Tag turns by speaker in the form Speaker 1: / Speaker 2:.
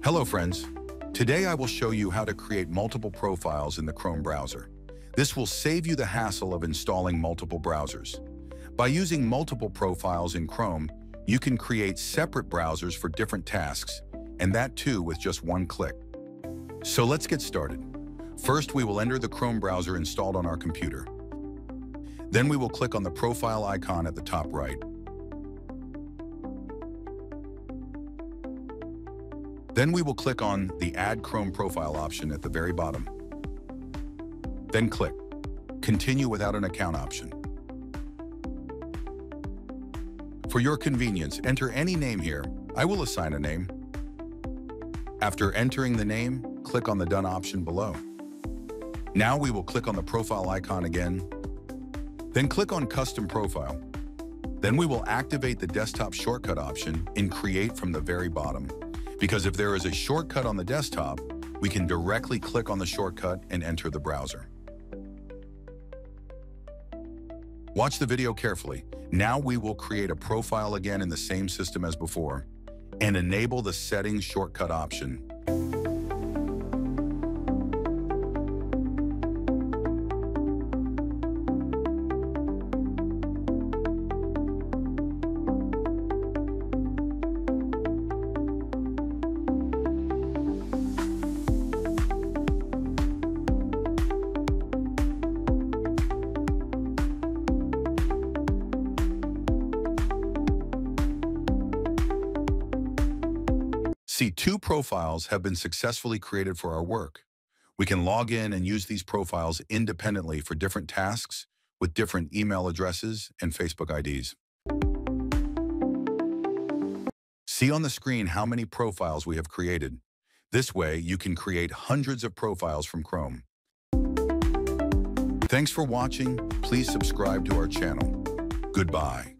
Speaker 1: Hello friends. Today I will show you how to create multiple profiles in the Chrome browser. This will save you the hassle of installing multiple browsers. By using multiple profiles in Chrome, you can create separate browsers for different tasks, and that too with just one click. So let's get started. First, we will enter the Chrome browser installed on our computer. Then we will click on the profile icon at the top right. Then we will click on the Add Chrome Profile option at the very bottom. Then click Continue without an account option. For your convenience, enter any name here. I will assign a name. After entering the name, click on the Done option below. Now we will click on the profile icon again, then click on Custom Profile. Then we will activate the desktop shortcut option in Create from the very bottom, because if there is a shortcut on the desktop, we can directly click on the shortcut and enter the browser. Watch the video carefully. Now we will create a profile again in the same system as before and enable the Settings shortcut option. See, 2 profiles have been successfully created for our work. We can log in and use these profiles independently for different tasks with different email addresses and Facebook IDs. See on the screen how many profiles we have created. This way, you can create hundreds of profiles from Chrome. Thanks for watching. Please subscribe to our channel. Goodbye.